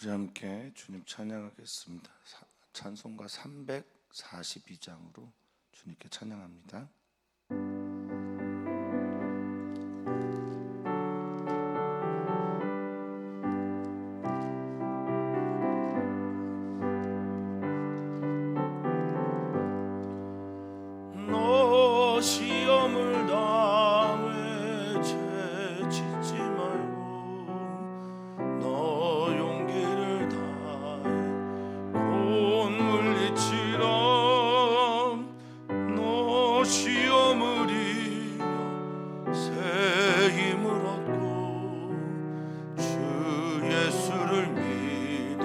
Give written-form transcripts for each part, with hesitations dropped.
우리 함께 주님 찬양하겠습니다. 찬송가 342장으로 주님께 찬양합니다. 너 시험을 당해 채찍지 말고 너 용기를 다해 곧 물리치라. 너 시험을 이겨 새 힘을 얻고 주 예수를 믿어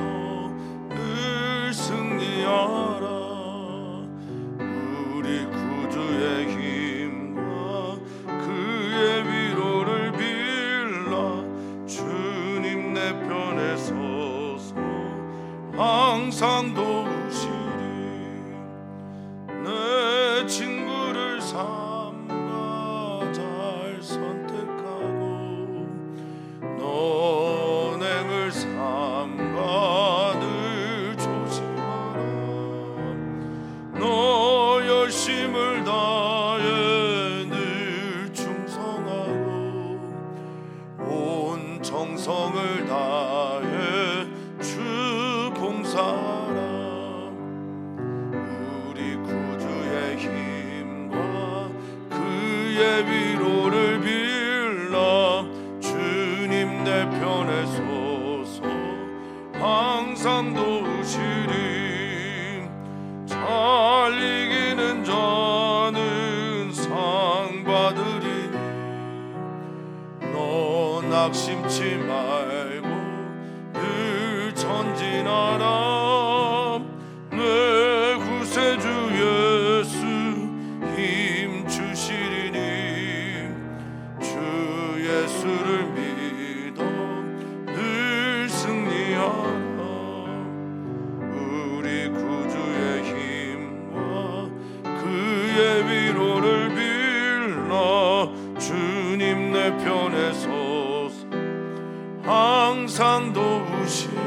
늘 승리하라. 우리 구주의 힘과 그의 위로를 빌라. 주님 내 편에 서서 항상 도우시리. 내 친구를 삼가 잘 선택하고 너행을 삼가 늘 조심하라. 너 열심을 다해 늘 충성하고 온 정성을 다해 주 봉사하라. 우리 구주의 힘과 그의 위로를 빌라. 주님 내 편에 서서 항상 도우시리. 잘 이기는 자는 상 받으리니 너 낙심치 말고 늘 전진하라. 내 구세주 예수 힘 주시리니 주 예수를 믿어 늘 승리하라. 우리 구주의 힘과 그의 위로를 빌라. 주님 내 편에 서서 항상 도우시리.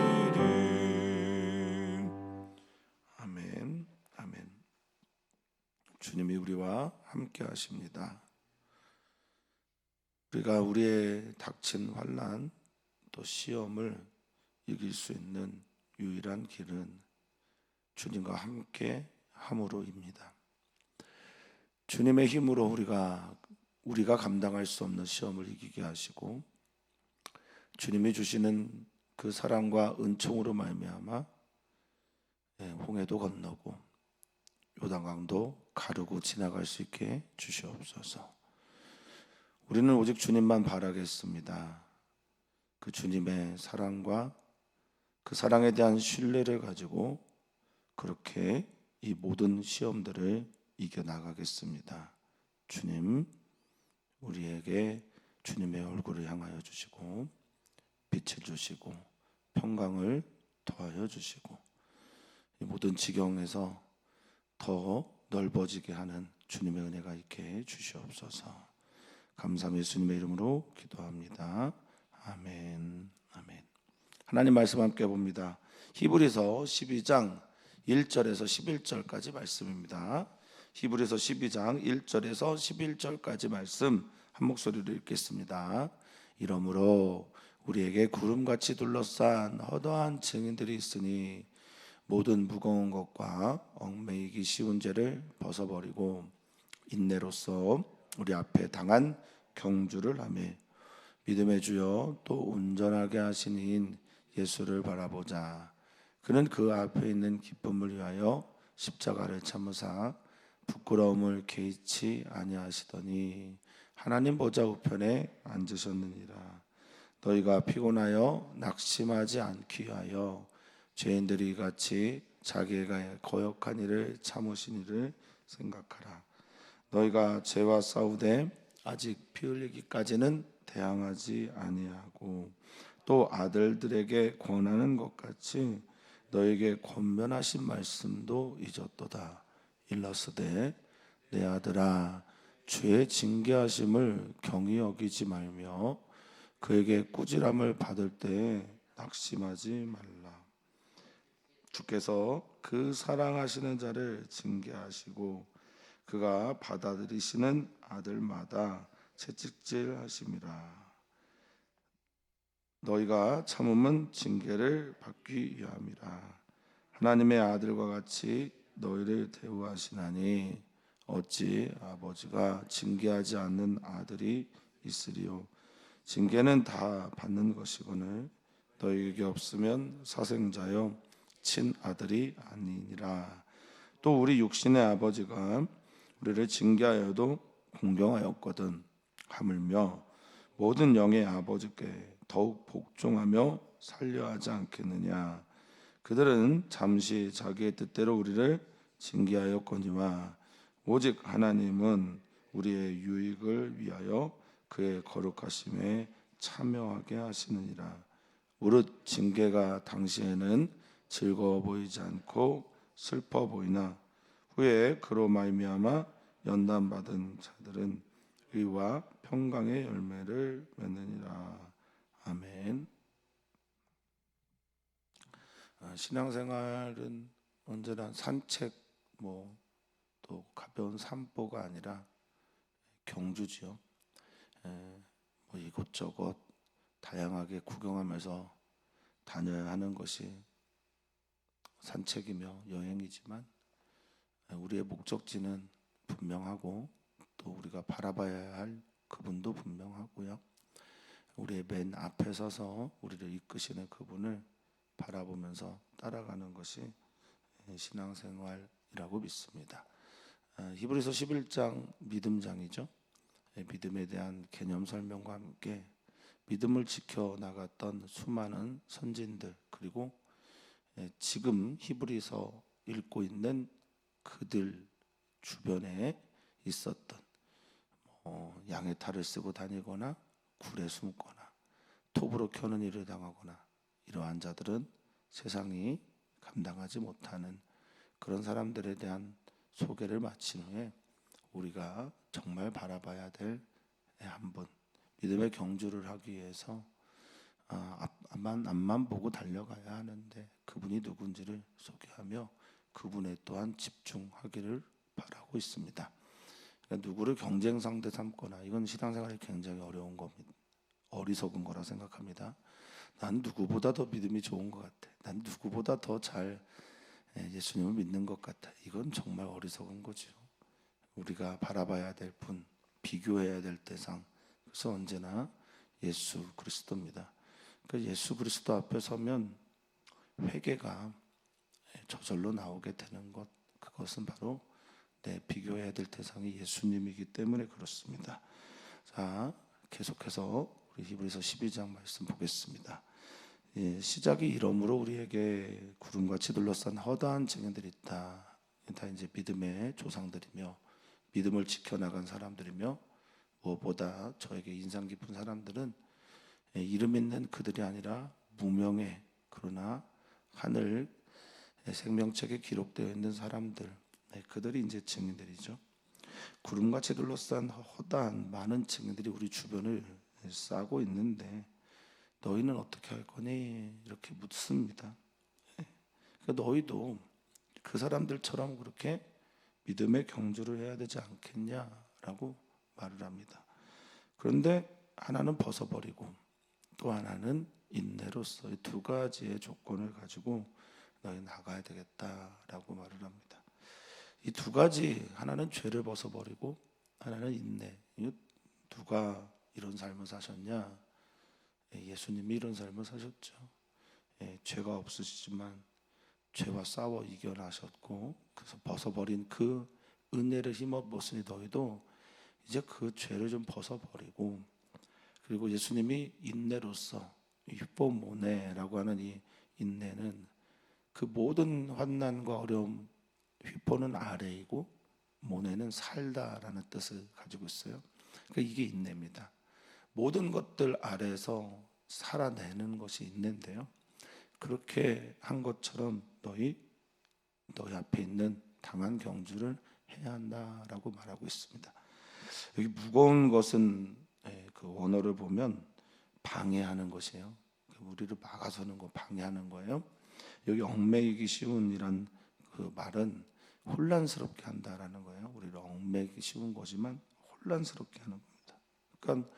아멘, 아멘. 주님이 우리와 함께 하십니다. 우리가 우리의 닥친 환난 또 시험을 이길 수 있는 유일한 길은 주님과 함께 함으로입니다. 주님의 힘으로 우리가 감당할 수 없는 시험을 이기게 하시고 주님이 주시는 그 사랑과 은총으로 말미암아 홍해도 건너고 요단강도 가르고 지나갈 수 있게 주시옵소서. 우리는 오직 주님만 바라겠습니다. 그 주님의 사랑과 그 사랑에 대한 신뢰를 가지고 그렇게 이 모든 시험들을 이겨나가겠습니다. 주님, 우리에게 주님의 얼굴을 향하여 주시고 빛을 주시고 평강을 더하여 주시고 이 모든 지경에서 더 넓어지게 하는 주님의 은혜가 있게 주시옵소서. 감사함 예수님의 이름으로 기도합니다. 아멘, 아멘. 하나님 말씀 함께 봅니다. 히브리서 12장 1절에서 11절까지 말씀입니다. 히브리서 12장 1절에서 11절까지 말씀 한 목소리로 읽겠습니다. 이러므로 우리에게 구름같이 둘러싼 허다한 증인들이 있으니 모든 무거운 것과 얽매이기 쉬운 죄를 벗어버리고 인내로써 우리 앞에 당한 경주를 하며 믿음의 주여 또 온전하게 하신 이인 예수를 바라보자. 그는 그 앞에 있는 기쁨을 위하여 십자가를 참으사 부끄러움을 개의치 아니하시더니 하나님 보좌 우편에 앉으셨느니라. 너희가 피곤하여 낙심하지 않기 위하여 죄인들이 같이 자기가 거역한 일을 참으신 일을 생각하라. 너희가 죄와 싸우되 아직 피 흘리기까지는 대항하지 아니하고 또 아들들에게 권하는 것 같이 너에게 권면하신 말씀도 잊었도다. 일러스되 내 아들아 주의 징계하심을 경히 여기지 말며 그에게 꾸지람을 받을 때에 낙심하지 말라. 주께서 그 사랑하시는 자를 징계하시고 그가 받아들이시는 아들마다 채찍질하심이라. 너희가 참음은 징계를 받기 위함이라. 하나님의 아들과 같이 너희를 대우하시나니 어찌 아버지가 징계하지 않는 아들이 있으리요. 징계는 다 받는 것이거늘 너희에게 없으면 사생자여 친아들이 아니니라. 또 우리 육신의 아버지가 우리를 징계하여도 공경하였거든 하물며 모든 영의 아버지께 더욱 복종하며 살려하지 않겠느냐. 그들은 잠시 자기의 뜻대로 우리를 징계하였거니와 오직 하나님은 우리의 유익을 위하여 그의 거룩하심에 참여하게 하시느니라. 무릇 징계가 당시에는 즐거워 보이지 않고 슬퍼 보이나 후에 그로 말미암아 연단받은 자들은 의와 평강의 열매를 맺느니라. 아멘. 신앙생활은 언제나 산책 또 가벼운 산보가 아니라 경주지요. 이곳저곳 다양하게 구경하면서 다녀야 하는 것이 산책이며 여행이지만 우리의 목적지는 분명하고 또 우리가 바라봐야 할 그분도 분명하고요. 우리의 맨 앞에 서서 우리를 이끄시는 그분을 바라보면서 따라가는 것이 신앙생활이라고 믿습니다. 히브리서 11장 믿음장이죠. 믿음에 대한 개념 설명과 함께 믿음을 지켜나갔던 수많은 선진들, 그리고 지금 히브리서 읽고 있는 그들 주변에 있었던 양의 탈을 쓰고 다니거나 굴에 숨거나 톱으로 켜는 일을 당하거나 이러한 자들은 세상이 감당하지 못하는 그런 사람들에 대한 소개를 마친 후에 우리가 정말 바라봐야 될 한 분, 믿음의 경주를 하기 위해서 앞만 보고 달려가야 하는데 그분이 누군지를 소개하며 그분에 또한 집중하기를 바라고 있습니다. 그러니까 누구를 경쟁 상대 삼거나 이건 신앙생활이 굉장히 어려운 겁니다. 어리석은 거라 생각합니다. 난 누구보다 더 믿음이 좋은 것 같아. 난 누구보다 더 잘 예수님을 믿는 것 같아. 이건 정말 어리석은 거죠. 우리가 바라봐야 될 분, 비교해야 될 대상, 그래서 언제나 예수 그리스도입니다. 그 예수 그리스도 앞에 서면 회개가 저절로 나오게 되는 것, 그것은 바로 내 비교해야 될 대상이 예수님이기 때문에 그렇습니다. 자, 계속해서 우리 히브리서 12장 말씀 보겠습니다. 시작이 이러므로 우리에게 구름같이 둘러싼 허다한 증인들이 있다. 다 이제 믿음의 조상들이며 믿음을 지켜나간 사람들이며 무엇보다 저에게 인상 깊은 사람들은 이름 있는 그들이 아니라 무명의 그러나 하늘 생명책에 기록되어 있는 사람들, 그들이 이제 증인들이죠. 구름같이 둘러싼 허다한 많은 증인들이 우리 주변을 싸고 있는데 너희는 어떻게 할 거니? 이렇게 묻습니다. 그러니까 너희도 그 사람들처럼 그렇게 믿음의 경주를 해야 되지 않겠냐라고 말을 합니다. 그런데 하나는 벗어버리고 또 하나는 인내로서 이 두 가지의 조건을 가지고 너희 나가야 되겠다라고 말을 합니다. 이 두 가지, 하나는 죄를 벗어버리고 하나는 인내. 누가 이런 삶을 사셨냐? 예수님이 이런 삶을 사셨죠. 죄가 없으시지만 죄와 싸워 이겨나셨고 그래서 벗어버린 그 은혜를 힘입었으니 너희도 이제 그 죄를 좀 벗어버리고, 그리고 예수님이 인내로서 휘포모네라고 하는 이 인내는 그 모든 환난과 어려움, 휘포는 아래이고 모네는 살다라는 뜻을 가지고 있어요. 그러니까 이게 인내입니다. 모든 것들 아래에서 살아내는 것이 인내인데요. 그렇게 한 것처럼 너희 앞에 있는 당한 경주를 해야 한다라고 말하고 있습니다. 여기 무거운 것은 그 원어를 보면 방해하는 것이에요. 우리를 막아서는 거, 방해하는 거예요. 여기 얽매이기 쉬운이란 그 말은 혼란스럽게 한다라는 거예요. 우리를 얽매이기 쉬운 거지만 혼란스럽게 하는 겁니다. 그러니까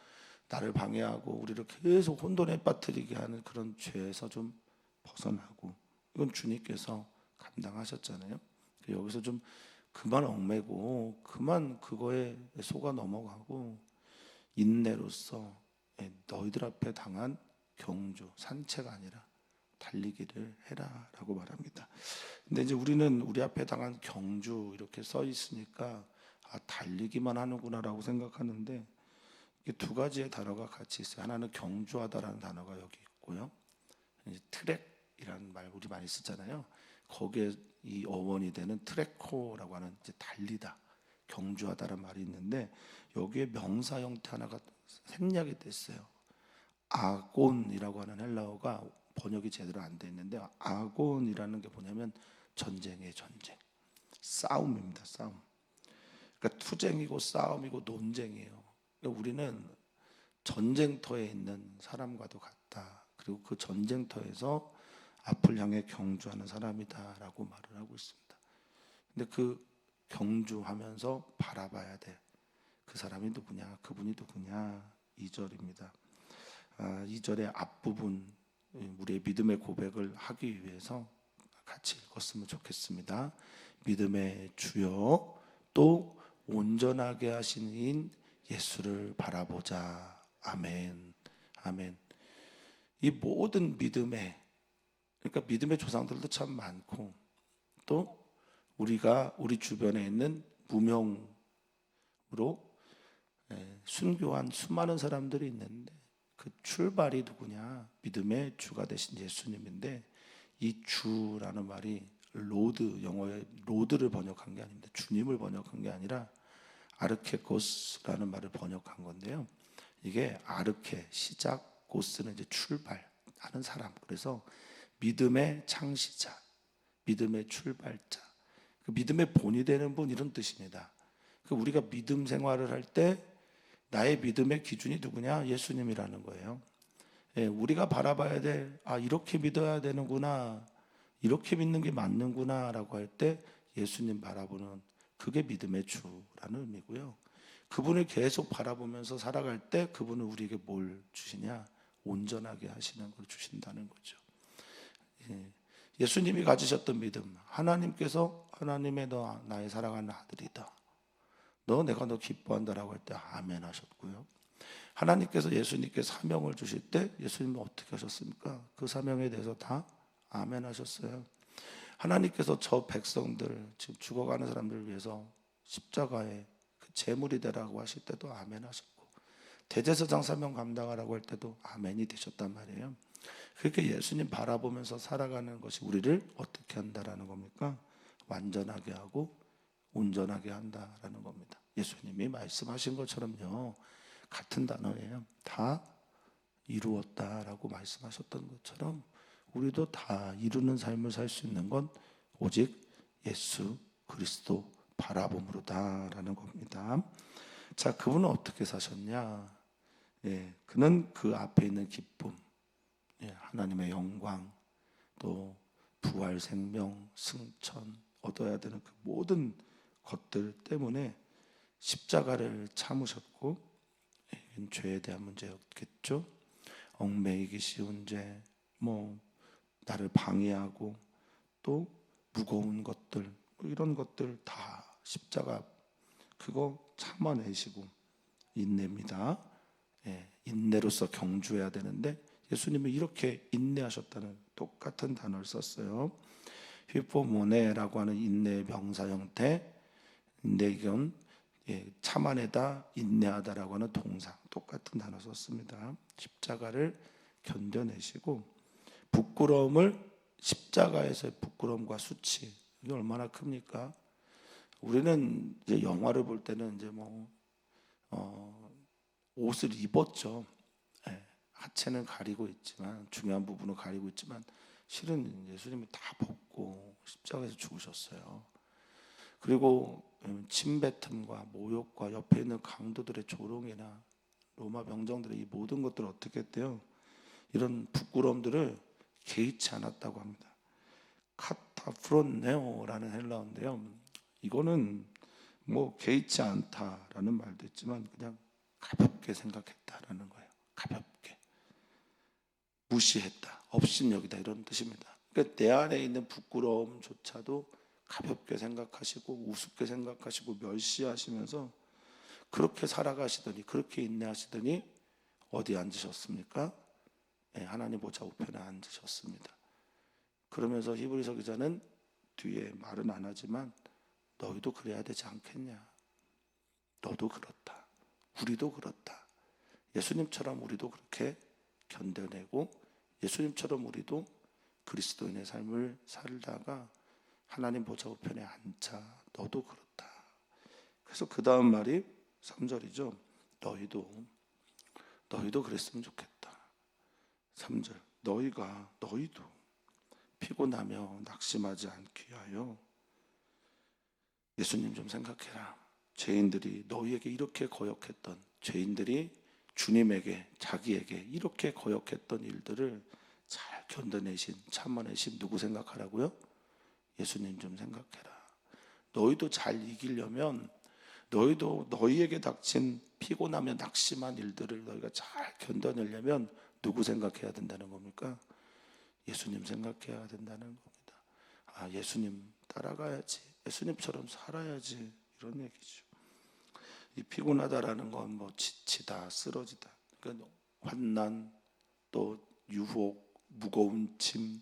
나를 방해하고 우리를 계속 혼돈에 빠뜨리게 하는 그런 죄에서 좀 벗어나고, 이건 주님께서 감당하셨잖아요. 여기서 좀 그만 얽매고 그만 그거에 속아 넘어가고 인내로서 너희들 앞에 당한 경주, 산채가 아니라 달리기를 해라 라고 말합니다. 근데 이제 우리는 우리 앞에 당한 경주 이렇게 써 있으니까 달리기만 하는구나 라고 생각하는데, 이게 두 가지의 단어가 같이 있어요. 하나는 경주하다라는 단어가 여기 있고요, 이제 트랙이라는 말 우리 많이 쓰잖아요. 거기에 이 어원이 되는 트레코라고 하는 이제 달리다, 경주하다라는 말이 있는데, 여기에 명사 형태 하나가 생략이 됐어요. 아곤이라고 하는 헬라어가 번역이 제대로 안 돼 있는데, 아곤이라는 게 뭐냐면 전쟁의 전쟁, 싸움입니다. 싸움. 그러니까 투쟁이고 싸움이고 논쟁이에요. 그러니까 우리는 전쟁터에 있는 사람과도 같다. 그리고 그 전쟁터에서 앞을 향해 경주하는 사람이다라고 말을 하고 있습니다. 근데 그 경주하면서 바라봐야 돼. 그 사람이 누구냐? 그분이 누구냐? 2절입니다. 2절의 앞부분, 우리의 믿음의 고백을 하기 위해서 같이 읽었으면 좋겠습니다. 믿음의 주여 또 온전하게 하신 이인 예수를 바라보자. 아멘. 아멘. 이 모든 믿음의, 그러니까 믿음의 조상들도 참 많고, 또 우리가 우리 주변에 있는 무명으로 순교한 수많은 사람들이 있는데, 그 출발이 누구냐? 믿음의 주가 되신 예수님인데, 이 주라는 말이 로드, 영어의 로드를 번역한 게 아닙니다. 주님을 번역한 게 아니라 아르케고스라는 말을 번역한 건데요, 이게 아르케 시작, 고스는 이제 출발하는 사람. 그래서 믿음의 창시자, 믿음의 출발자, 그 믿음의 본이 되는 분, 이런 뜻입니다. 그 우리가 믿음 생활을 할 때 나의 믿음의 기준이 누구냐? 예수님이라는 거예요. 우리가 바라봐야 돼. 이렇게 믿어야 되는구나, 이렇게 믿는 게 맞는구나 라고 할 때 예수님 바라보는, 그게 믿음의 주라는 의미고요. 그분을 계속 바라보면서 살아갈 때 그분은 우리에게 뭘 주시냐? 온전하게 하시는 걸 주신다는 거죠. 예수님이 가지셨던 믿음, 하나님께서 하나님의 너 나의 사랑하는 아들이다, 내가 너 기뻐한다라고 할 때 아멘 하셨고요. 하나님께서 예수님께 사명을 주실 때 예수님은 어떻게 하셨습니까? 그 사명에 대해서 다 아멘 하셨어요. 하나님께서 저 백성들, 지금 죽어가는 사람들을 위해서 십자가에 그 제물이 되라고 하실 때도 아멘 하셨고, 대제사장 사명 감당하라고 할 때도 아멘이 되셨단 말이에요. 그렇게 예수님 바라보면서 살아가는 것이 우리를 어떻게 한다라는 겁니까? 완전하게 하고 온전하게 한다라는 겁니다. 예수님이 말씀하신 것처럼요, 같은 단어예요. 다 이루었다라고 말씀하셨던 것처럼 우리도 다 이루는 삶을 살 수 있는 건 오직 예수 그리스도 바라봄으로다라는 겁니다. 자, 그분은 어떻게 사셨냐? 그는 그 앞에 있는 기쁨, 하나님의 영광, 또 부활, 생명, 승천, 얻어야 되는 그 모든 것들 때문에 십자가를 참으셨고, 죄에 대한 문제였겠죠. 얽매이기 쉬운 죄, 나를 방해하고 또 무거운 것들, 이런 것들 다 십자가 그거 참아내시고 인내입니다. 인내로서 경주해야 되는데 예수님은 이렇게 인내하셨다는 똑같은 단어를 썼어요. 히포모네라고 하는 인내의 명사 형태, 인내견, 참아내다, 인내하다라고 하는 동사, 똑같은 단어 썼습니다. 십자가를 견뎌내시고, 부끄러움을, 십자가에서의 부끄러움과 수치, 이게 얼마나 큽니까? 우리는 이제 영화를 볼 때는 이제 옷을 입었죠. 하체는 가리고 있지만, 중요한 부분은 가리고 있지만, 실은 예수님이 다 벗고 십자가에서 죽으셨어요. 그리고 침뱉음과 모욕과 옆에 있는 강도들의 조롱이나 로마 병정들의 이 모든 것들을 어떻게 했대요? 이런 부끄러움들을 개의치 않았다고 합니다. 카타프론네오라는 헬라어인데요. 이거는 뭐 개의치 않다라는 말도 있지만 그냥 가볍게 생각했다라는 거예요. 가볍게 무시했다, 업신여기다 이런 뜻입니다. 그러니까 내 안에 있는 부끄러움조차도 가볍게 생각하시고 우습게 생각하시고 멸시하시면서 그렇게 살아가시더니 그렇게 인내하시더니 어디 앉으셨습니까? 네, 하나님 보좌 우편에 앉으셨습니다. 그러면서 히브리서 기자는 뒤에 말은 안 하지만 너희도 그래야 되지 않겠냐? 너도 그렇다. 우리도 그렇다. 예수님처럼 우리도 그렇게 견뎌내고 예수님처럼 우리도 그리스도인의 삶을 살다가 하나님 보좌 우편에 앉자. 너도 그렇다. 그래서 그 다음 말이 3절이죠. 너희도 그랬으면 좋겠다. 3절 너희도 피곤하며 낙심하지 않기 위하여 예수님 좀 생각해라. 죄인들이 너희에게 이렇게 거역했던 죄인들이 주님에게 자기에게 이렇게 거역했던 일들을 잘 견뎌내신 참아내신 누구 생각하라고요? 예수님 좀 생각해라. 너희도 잘 이기려면 너희도 너희에게 닥친 피곤하며 낙심한 일들을 너희가 잘 견뎌내려면 누구 생각해야 된다는 겁니까? 예수님 생각해야 된다는 겁니다. 아, 예수님 따라가야지. 예수님처럼 살아야지. 이런 얘기죠. 이 피곤하다라는 건 뭐 지치다, 쓰러지다. 그러니까 환난, 또 유혹, 무거운 짐,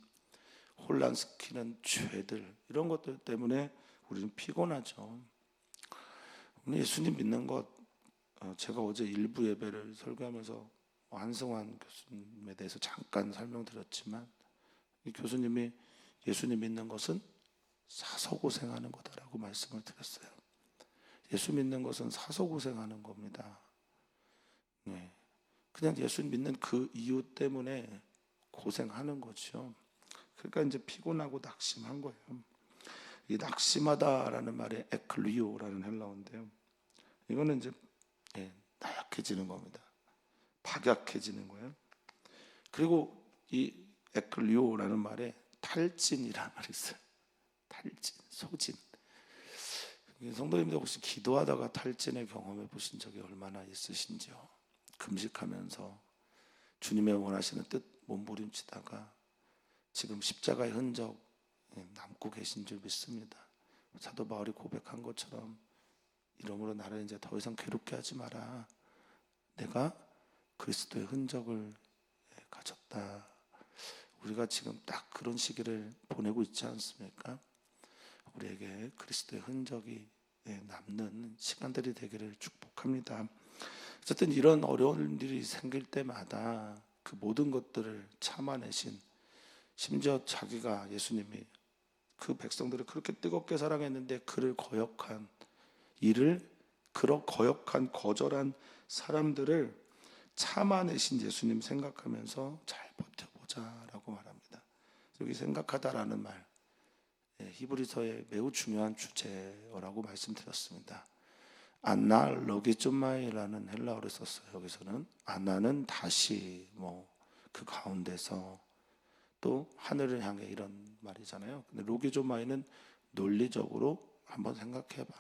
혼란시키는 죄들 이런 것들 때문에 우리는 피곤하죠. 오늘 예수님 믿는 것, 제가 어제 일부 예배를 설교하면서 한승환 교수님에 대해서 잠깐 설명드렸지만 이 교수님이 예수님 믿는 것은 사서고생하는 거다라고 말씀을 드렸어요. 예수 믿는 것은 사서고생하는 겁니다. 네. 그냥 예수 믿는 그 이유 때문에 고생하는 거죠. 그러니까 이제 피곤하고 낙심한 거예요. 이 낙심하다라는 말에 에클리오라는 헬라어인데요. 이거는 이제 나약해지는 겁니다. 박약해지는 거예요. 그리고 이 에클리오라는 말에 탈진이라는 말이 있어요. 탈진, 소진. 성도님들 혹시 기도하다가 탈진의 경험해 보신 적이 얼마나 있으신지요? 금식하면서 주님의 원하시는 뜻 몸부림치다가 지금 십자가의 흔적 남고 계신 줄 믿습니다. 사도 바울이 고백한 것처럼 이러므로 나를 이제 더 이상 괴롭게 하지 마라. 내가 그리스도의 흔적을 가졌다. 우리가 지금 딱 그런 시기를 보내고 있지 않습니까? 우리에게 그리스도의 흔적이 남는 시간들이 되기를 축복합니다. 어쨌든 이런 어려운 일이 생길 때마다 그 모든 것들을 참아내신, 심지어 자기가 예수님이 그 백성들을 그렇게 뜨겁게 사랑했는데 그를 거역한 그런 거역한 거절한 사람들을 참아내신 예수님 생각하면서 잘 버텨보자라고 말합니다. 여기 생각하다라는 말, 히브리서의 매우 중요한 주제라고 말씀드렸습니다. 안나 로기좀마이라는 헬라어를 썼어요. 여기서는 안나는 다시 그 가운데서 또 하늘을 향해 이런 말이잖아요. 근데 로기좀마이는 논리적으로 한번 생각해봐.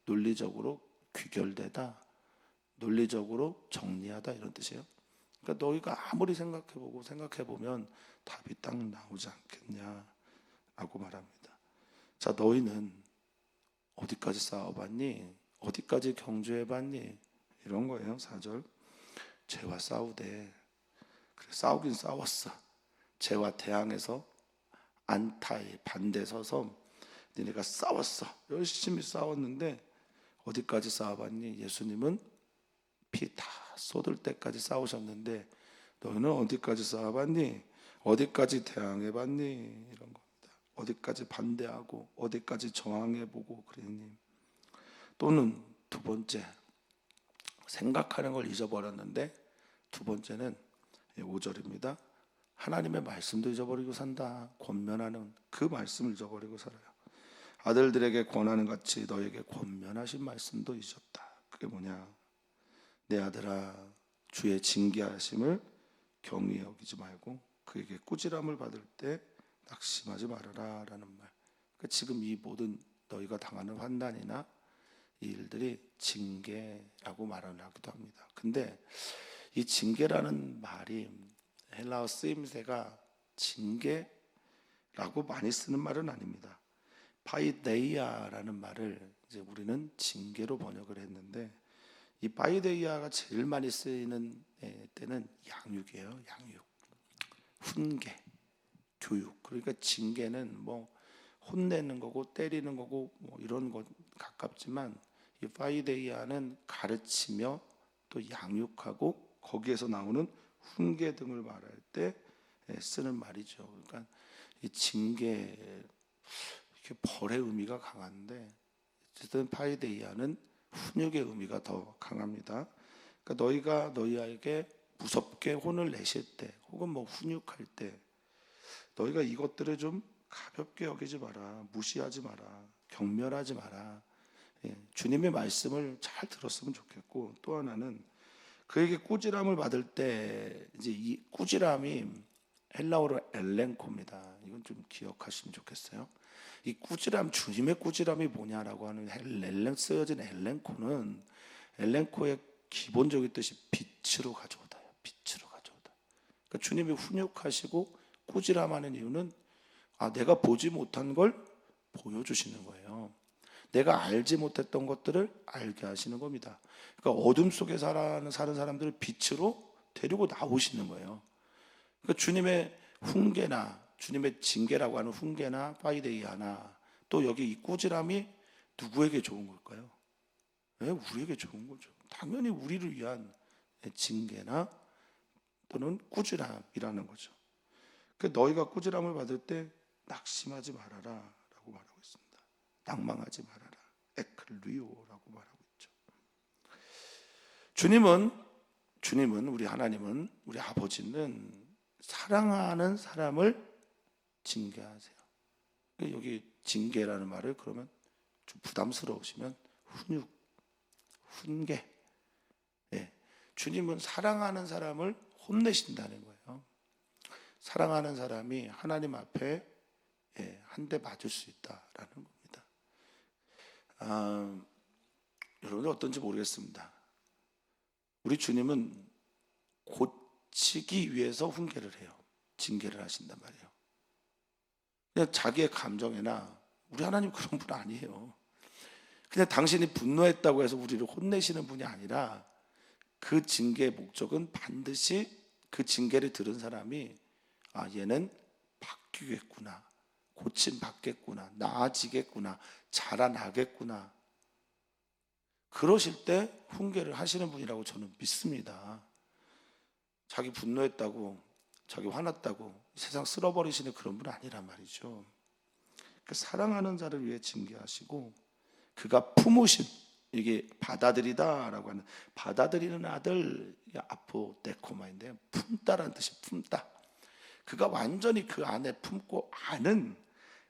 논리적으로 귀결되다, 논리적으로 정리하다 이런 뜻이에요. 그러니까 너희가 아무리 생각해보면 답이 딱 나오지 않겠냐라고 말합니다. 자, 너희는 어디까지 싸워봤니? 어디까지 경주해봤니? 이런 거예요. 4절. 죄와 싸우되. 그래, 싸우긴 싸웠어. 죄와 대항해서 안타에 반대 서서 니네가 싸웠어. 열심히 싸웠는데 어디까지 싸워봤니? 예수님은 피 다 쏟을 때까지 싸우셨는데 너희는 어디까지 싸워봤니? 어디까지 대항해봤니? 이런 겁니다. 어디까지 반대하고 어디까지 저항해보고 그랬니? 또는 두 번째, 생각하는 걸 잊어버렸는데 두 번째는 5절입니다. 하나님의 말씀도 잊어버리고 산다. 권면하는 그 말씀을 잊어버리고 살아요. 아들들에게 권하는 같이 너에게 권면하신 말씀도 잊었다. 그게 뭐냐? 내 아들아, 주의 징계하심을 경히 여기지 말고 그에게 꾸지람을 받을 때 낙심하지 말아라 라는 말. 그러니까 지금 이 모든 너희가 당하는 환난이나 이 일들이 징계라고 말을 하기도 합니다. 근데 이 징계라는 말이 헬라어 쓰임새가 징계라고 많이 쓰는 말은 아닙니다. 파이데이아라는 말을 이제 우리는 징계로 번역을 했는데, 이 파이데이아가 제일 많이 쓰이는 때는 양육이에요. 양육, 훈계, 교육. 그러니까 징계는 뭐 혼내는 거고 때리는 거고 뭐 이런 것 가깝지만, 이 파이데이아는 가르치며 또 양육하고 거기에서 나오는 훈계 등을 말할 때 쓰는 말이죠. 그러니까 이 징계, 이렇게 벌의 의미가 강한데 어쨌든 파이데이아는 훈육의 의미가 더 강합니다. 그러니까 너희가 너희 아이에게 무섭게 혼을 내실 때 혹은 뭐 훈육할 때 너희가 이것들을 좀 가볍게 여기지 마라, 무시하지 마라, 경멸하지 마라. 주님의 말씀을 잘 들었으면 좋겠고, 또 하나는 그에게 꾸지람을 받을 때 이제 이 꾸지람이 헬라어로 엘렌코입니다. 이건 좀 기억하시면 좋겠어요. 이 꾸지람, 주님의 꾸지람이 뭐냐라고 하는 쓰여진 엘렌코는, 엘렌코의 기본적인 뜻이 빛으로 가져오다요. 빛으로 가져오다. 그러니까 주님이 훈육하시고 꾸지람하는 이유는 내가 보지 못한 걸 보여주시는 거예요. 내가 알지 못했던 것들을 알게 하시는 겁니다. 그러니까 어둠 속에 사는 사람들을 빛으로 데리고 나오시는 거예요. 그러니까 주님의 훈계나 주님의 징계라고 하는 훈계나 파이데이아나 또 여기 이 꾸지람이 누구에게 좋은 걸까요? 왜 우리에게 좋은 거죠. 당연히 우리를 위한 징계나 또는 꾸지람이라는 거죠. 그러니까 너희가 꾸지람을 받을 때 낙심하지 말아라 라고 말하고 있습니다. 낭망하지 말아라, 에클리오라고 말하고 있죠. 주님은 우리 하나님은, 우리 아버지는 사랑하는 사람을 징계하세요. 여기 징계라는 말을 그러면 좀 부담스러우시면 훈육, 훈계. 주님은 사랑하는 사람을 혼내신다는 거예요. 사랑하는 사람이 하나님 앞에 한 대 맞을 수 있다라는 겁니다. 여러분들 어떤지 모르겠습니다. 우리 주님은 고치기 위해서 훈계를 해요. 징계를 하신단 말이에요. 그냥 자기의 감정이나, 우리 하나님 그런 분 아니에요. 그냥 당신이 분노했다고 해서 우리를 혼내시는 분이 아니라, 그 징계의 목적은 반드시 그 징계를 들은 사람이 얘는 바뀌겠구나, 고침 받겠구나, 나아지겠구나, 자라나겠구나, 그러실 때 훈계를 하시는 분이라고 저는 믿습니다. 자기 분노했다고, 자기 화났다고 세상 쓸어버리시는 그런 분 아니란 말이죠. 그 사랑하는 자를 위해 징계하시고, 그가 품으신, 이게 받아들이다라고 하는, 받아들이는 아들, 아포데코마인데 품다라는 뜻이 품다. 그가 완전히 그 안에 품고 아는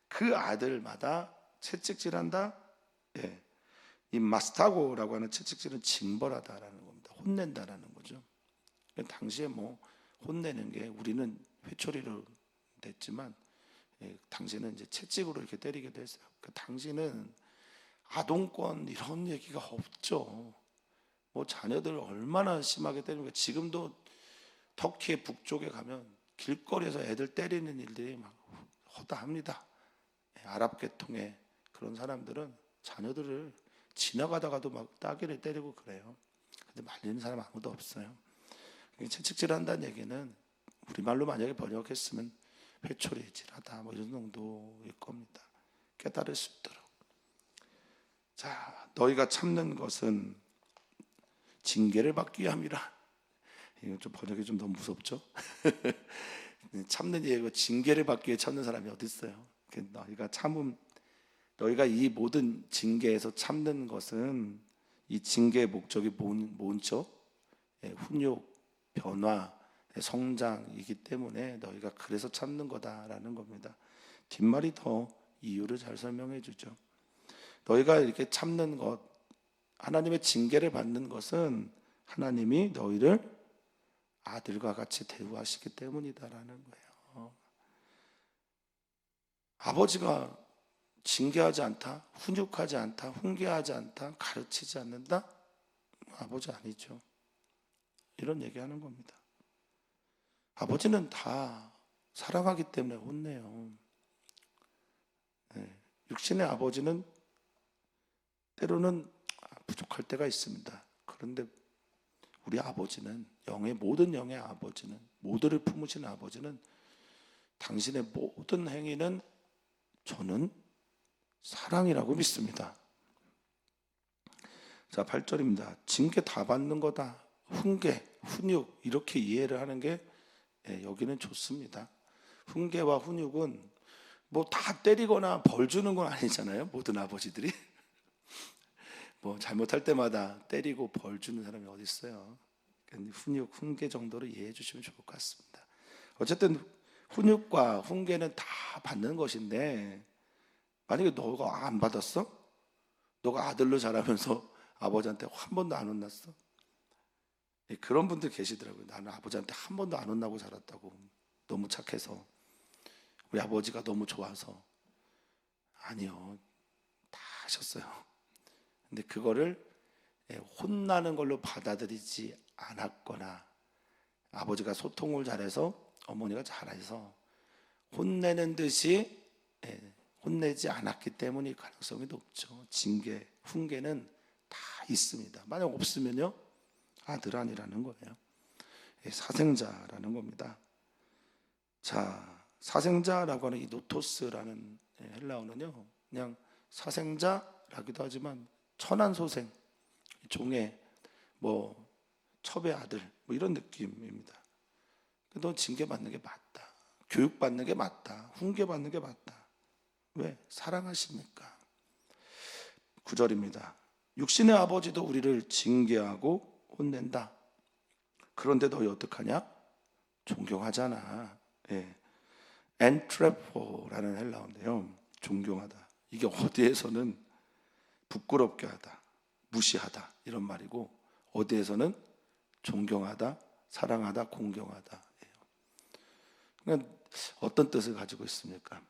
그 아들마다 채찍질한다. 이 마스타고라고 하는 채찍질은 징벌하다라는 겁니다. 혼낸다라는 거죠. 당시에 뭐 혼내는 게, 우리는 회초리로 됐지만 당시에는 이제 채찍으로 이렇게 때리기도 했어요. 그 당시는 아동권 이런 얘기가 없죠. 뭐 자녀들 얼마나 심하게 때리는 거. 지금도 터키의 북쪽에 가면 길거리에서 애들 때리는 일들이 막 허다합니다. 아랍 계통의 그런 사람들은 자녀들을 지나가다가도 막 따귀를 때리고 그래요. 근데 말리는 사람 아무도 없어요. 채찍질한다는 얘기는 우리말로 만약에 번역했으면 회초리질하다 뭐 이런 정도일 겁니다. 깨달을 수 있도록. 자, 너희가 참는 것은 징계를 받기 위함이라. 이거 좀 번역이 좀 너무 무섭죠? 참는 얘기고 징계를 받기 위해 참는 사람이 어디 있어요? 너희가 이 모든 징계에서 참는 것은, 이 징계의 목적이 뭔죠? 훈육, 변화, 성장이기 때문에 너희가 그래서 참는 거다라는 겁니다. 뒷말이 더 이유를 잘 설명해 주죠. 너희가 이렇게 참는 것, 하나님의 징계를 받는 것은 하나님이 너희를 아들과 같이 대우하시기 때문이다라는 거예요. 아버지가 징계하지 않다, 훈육하지 않다, 훈계하지 않다, 가르치지 않는다? 아버지 아니죠. 이런 얘기하는 겁니다. 아버지는 다 사랑하기 때문에 혼내요. 네. 육신의 아버지는 때로는 부족할 때가 있습니다. 그런데 우리 아버지는 모든 영의 아버지는, 모두를 품으신 아버지는 당신의 모든 행위는 저는 사랑이라고 믿습니다. 자, 8절입니다. 징계 다 받는 거다. 훈계, 훈육 이렇게 이해를 하는 게 여기는 좋습니다. 훈계와 훈육은 뭐 다 때리거나 벌 주는 건 아니잖아요. 모든 아버지들이 뭐 잘못할 때마다 때리고 벌 주는 사람이 어디 있어요. 훈육, 훈계 정도로 이해해 주시면 좋을 것 같습니다. 어쨌든 훈육과 훈계는 다 받는 것인데, 만약에 너가 안 받았어? 너가 아들로 자라면서 아버지한테 한 번도 안 혼났어? 그런 분들 계시더라고요. 나는 아버지한테 한 번도 안 혼나고 자랐다고. 너무 착해서, 우리 아버지가 너무 좋아서. 아니요, 다 하셨어요. 근데 그거를 혼나는 걸로 받아들이지 않았거나, 아버지가 소통을 잘해서 어머니가 잘해서 혼내는 듯이 혼내지 않았기 때문일 가능성이 높죠. 징계, 훈계는 다 있습니다. 만약 없으면요, 아들 아니라는 거예요. 사생자라는 겁니다. 자, 사생자라고 하는 이 노토스라는 헬라어는요, 그냥 사생자라기도 하지만 천한소생, 종의 뭐 첩의 아들 뭐 이런 느낌입니다. 너 징계받는 게 맞다, 교육받는 게 맞다, 훈계받는 게 맞다. 왜? 사랑하십니까? 9절입니다. 육신의 아버지도 우리를 징계하고 혼낸다. 그런데 너희 어떡하냐? 존경하잖아. 엔트레포라는 헬라어인데요, 존경하다. 이게 어디에서는 부끄럽게 하다, 무시하다 이런 말이고, 어디에서는 존경하다, 사랑하다, 공경하다. 그러니까 어떤 뜻을 가지고 있습니까?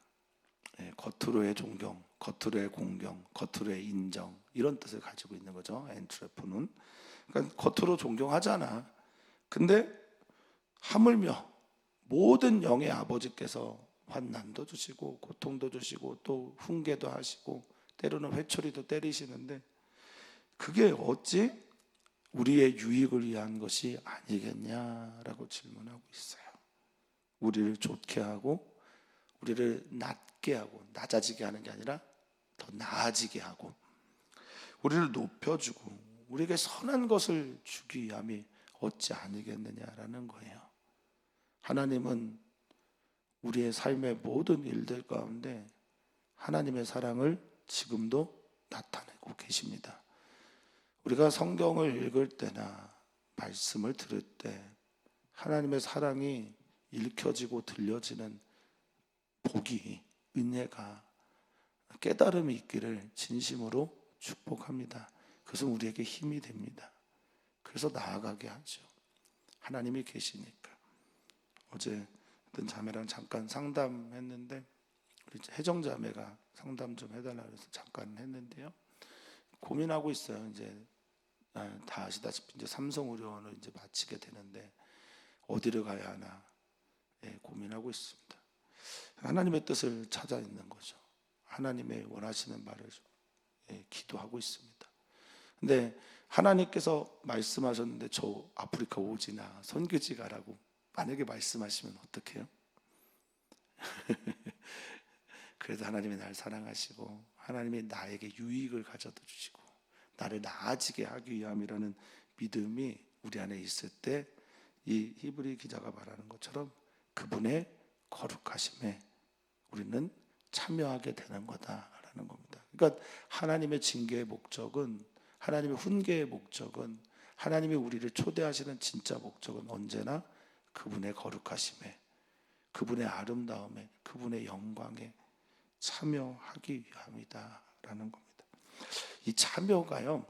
겉으로의 존경, 겉으로의 공경, 겉으로의 인정, 이런 뜻을 가지고 있는 거죠. 엔트레포는. 그러니까 겉으로 존경하잖아. 근데 하물며 모든 영의 아버지께서 환난도 주시고 고통도 주시고 또 훈계도 하시고 때로는 회초리도 때리시는데, 그게 어찌 우리의 유익을 위한 것이 아니겠냐라고 질문하고 있어요. 우리를 좋게 하고 우리를 낮게 하고, 낮아지게 하는 게 아니라 더 나아지게 하고, 우리를 높여주고 우리에게 선한 것을 주기 위함이 어찌 아니겠느냐라는 거예요. 하나님은 우리의 삶의 모든 일들 가운데 하나님의 사랑을 지금도 나타내고 계십니다. 우리가 성경을 읽을 때나 말씀을 들을 때 하나님의 사랑이 읽혀지고 들려지는 복이, 은혜가, 깨달음이 있기를 진심으로 축복합니다. 그것은 우리에게 힘이 됩니다. 그래서 나아가게 하죠. 하나님이 계시니까. 어제 어떤 자매랑 잠깐 상담했는데, 우리 혜정 자매가 상담 좀 해달라고 해서 잠깐 했는데요, 고민하고 있어요. 이제 다 아시다시피 이제 삼성의료원을 이제 마치게 되는데 어디를 가야 하나 고민하고 있습니다. 하나님의 뜻을 찾아 있는 거죠. 하나님의 원하시는 말을 기도하고 있습니다. 근데 하나님께서 말씀하셨는데 저 아프리카 오지나 선교지 가라고 만약에 말씀하시면 어떡해요? 그래도 하나님이 날 사랑하시고 하나님이 나에게 유익을 가져다 주시고 나를 나아지게 하기 위함이라는 믿음이 우리 안에 있을 때, 이 히브리 기자가 말하는 것처럼 그분의 거룩하심에 우리는 참여하게 되는 거다라는 겁니다. 그러니까 하나님의 징계의 목적은, 하나님의 훈계의 목적은, 하나님이 우리를 초대하시는 진짜 목적은 언제나 그분의 거룩하심에, 그분의 아름다움에, 그분의 영광에 참여하기 위함이다라는 겁니다. 이 참여가요,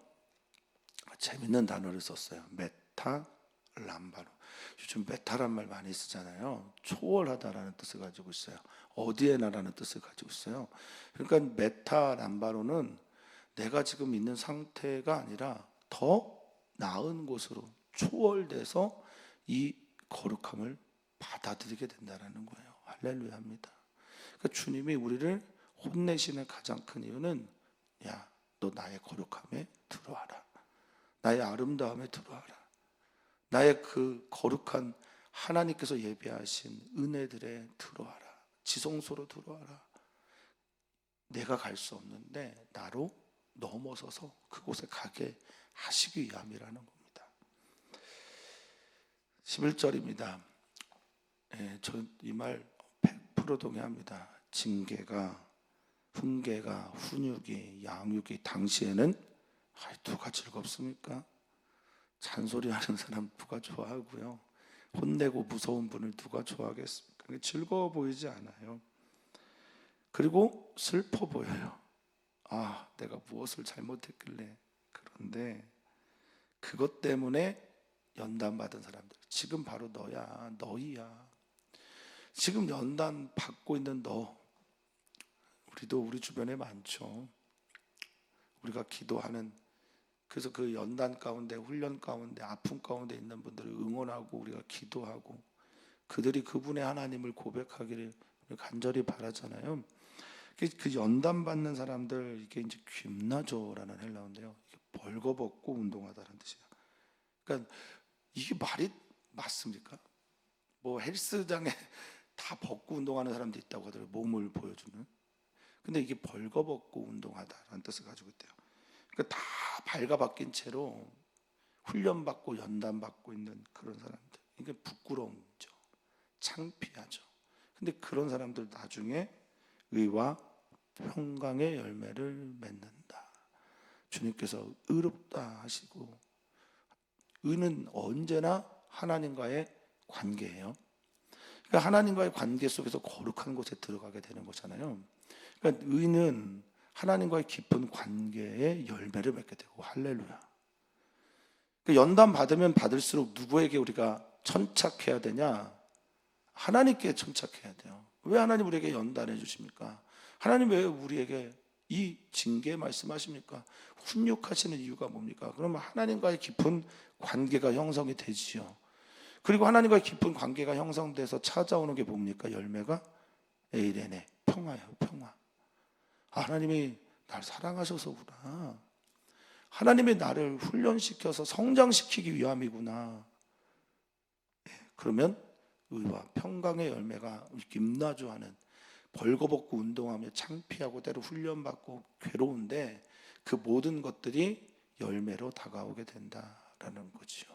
재밌는 단어를 썼어요. 메타 람바로. 요즘 메타란 말 많이 쓰잖아요. 초월하다라는 뜻을 가지고 있어요. 어디에나라는 뜻을 가지고 있어요. 그러니까 메타 람바로는 내가 지금 있는 상태가 아니라 더 나은 곳으로 초월돼서 이 거룩함을 받아들이게 된다는 거예요. 할렐루야입니다. 그러니까 주님이 우리를 혼내시는 가장 큰 이유는, 야, 너 나의 거룩함에 들어와라. 나의 아름다움에 들어와라. 나의 그 거룩한 하나님께서 예비하신 은혜들에 들어와라. 지성소로 들어와라. 내가 갈 수 없는데 나로 넘어서서 그곳에 가게 하시기 위함이라는 겁니다. 11절입니다. 저 이 말 100% 동의합니다. 징계가, 훈계가, 훈육이, 양육이 당시에는 누가 즐겁습니까? 잔소리하는 사람 누가 좋아하고요. 혼내고 무서운 분을 누가 좋아하겠습니까? 즐거워 보이지 않아요. 그리고 슬퍼 보여요. 아, 내가 무엇을 잘못했길래. 그런데 그것 때문에 연단 받은 사람들, 지금 바로 너야, 너희야. 지금 연단 받고 있는 너, 우리도 우리 주변에 많죠. 우리가 기도하는, 그래서 그 연단 가운데, 훈련 가운데, 아픔 가운데 있는 분들을 응원하고 우리가 기도하고 그들이 그분의 하나님을 고백하기를 간절히 바라잖아요. 그 연단 받는 사람들, 이게 이제 그나조라는 헬라어인데요. 이게 벌거벗고 운동하다는 뜻이에요. 그러니까 이게 말이 맞습니까? 뭐 헬스장에 다 벗고 운동하는 사람도 있다고 하더라고요. 몸을 보여주는. 근데 이게 벌거벗고 운동하다라는 뜻을 가지고 있대요. 그러니까 다 발가벗긴 채로 훈련받고 연단받고 있는 그런 사람들. 이게 부끄러움이죠. 창피하죠. 근데 그런 사람들 나중에 의와 평강의 열매를 맺는다. 주님께서 의롭다 하시고, 의는 언제나 하나님과의 관계예요. 그러니까 하나님과의 관계 속에서 거룩한 곳에 들어가게 되는 거잖아요. 그러니까 의는 하나님과의 깊은 관계에 열매를 맺게 되고, 할렐루야. 그러니까 연단 받으면 받을수록 누구에게 우리가 천착해야 되냐? 하나님께 천착해야 돼요. 왜 하나님 우리에게 연단해 주십니까? 하나님 왜 우리에게 이 징계 말씀하십니까? 훈육하시는 이유가 뭡니까? 그러면 하나님과의 깊은 관계가 형성이 되지요. 그리고 하나님과의 깊은 관계가 형성돼서 찾아오는 게 뭡니까? 열매가 에이레네, 평화예요. 평화. 하나님이 날 사랑하셔서구나. 하나님이 나를 훈련시켜서 성장시키기 위함이구나. 그러면 의와 평강의 열매가 김나주하는, 벌거벗고 운동하며 창피하고 때로 훈련받고 괴로운데 그 모든 것들이 열매로 다가오게 된다라는 거죠.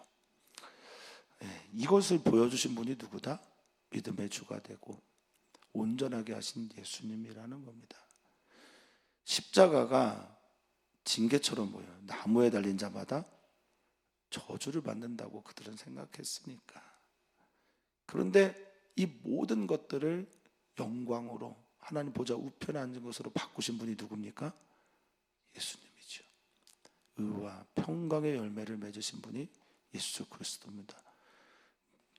이것을 보여주신 분이 누구다? 믿음의 주가 되고 온전하게 하신 예수님이라는 겁니다. 십자가가 징계처럼 보여요. 나무에 달린 자마다 저주를 받는다고 그들은 생각했으니까. 그런데 이 모든 것들을 영광으로 하나님 보좌 우편에 앉은 것으로 바꾸신 분이 누굽니까? 예수님이죠. 의와 평강의 열매를 맺으신 분이 예수 그리스도입니다.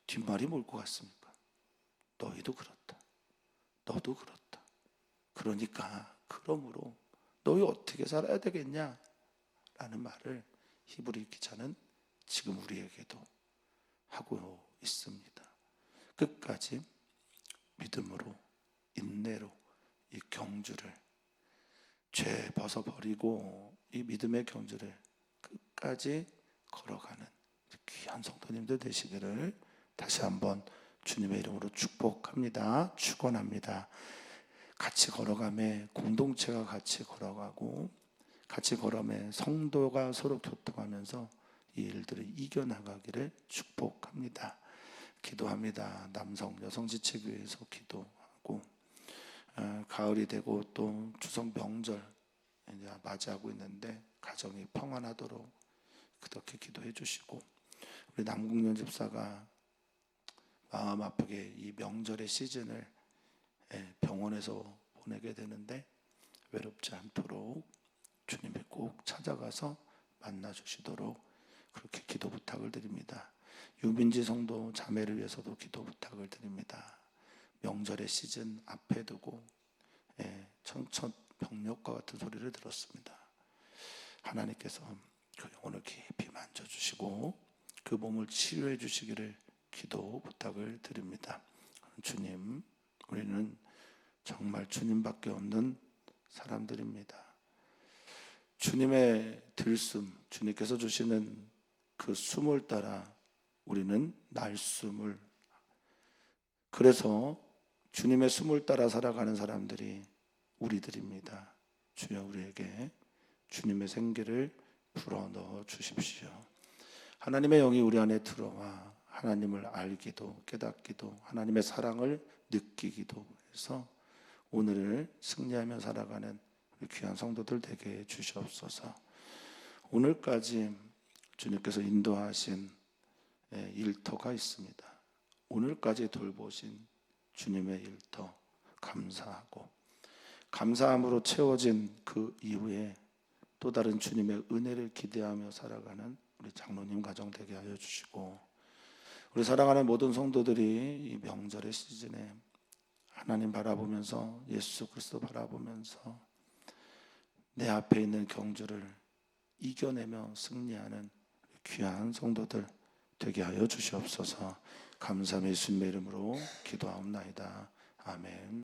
뒷말이 뭘 것 같습니까? 너희도 그렇다. 너도 그렇다. 그러니까 그러므로 너희 어떻게 살아야 되겠냐? 라는 말을 히브리 기자는 지금 우리에게도 하고 있습니다. 끝까지 믿음으로, 인내로 이 경주를, 죄 벗어버리고 이 믿음의 경주를 끝까지 걸어가는 귀한 성도님들 되시기를 다시 한번 주님의 이름으로 축복합니다. 축원합니다. 같이 걸어가며 공동체가 같이 걸어가고, 같이 걸어가며 성도가 서로 교통하면서 이 일들을 이겨나가기를 축복합니다. 기도합니다. 남성 여성 지체교회에서 기도하고, 가을이 되고 또 추석 명절 이제 맞이하고 있는데 가정이 평안하도록 그렇게 기도해 주시고, 우리 남궁년 집사가 마음 아프게 이 명절의 시즌을 병원에서 보내게 되는데 외롭지 않도록 주님이 꼭 찾아가서 만나 주시도록 그렇게 기도 부탁을 드립니다. 유민지 성도 자매를 위해서도 기도 부탁을 드립니다. 명절의 시즌 앞에 두고 청천벽력과 같은 소리를 들었습니다. 하나님께서 그 영혼을 깊이 만져주시고 그 몸을 치료해 주시기를 기도 부탁을 드립니다. 주님, 우리는 정말 주님밖에 없는 사람들입니다. 주님의 들숨, 주님께서 주시는 그 숨을 따라 우리는 날숨을, 그래서 주님의 숨을 따라 살아가는 사람들이 우리들입니다. 주여, 우리에게 주님의 생기를 불어넣어 주십시오. 하나님의 영이 우리 안에 들어와 하나님을 알기도 깨닫기도 하나님의 사랑을 느끼기도 해서 오늘을 승리하며 살아가는 우리 귀한 성도들 되게 주시옵소서. 오늘까지 주님께서 인도하신 일터가 있습니다. 오늘까지 돌보신 주님의 일터 감사하고, 감사함으로 채워진 그 이후에 또 다른 주님의 은혜를 기대하며 살아가는 우리 장로님 가정 되게 하여 주시고, 우리 사랑하는 모든 성도들이 이 명절의 시즌에 하나님 바라보면서, 예수 그리스도 바라보면서 내 앞에 있는 경주를 이겨내며 승리하는 귀한 성도들 되게 하여 주시옵소서. 감사함의 예수님의 이름으로 기도하옵나이다. 아멘.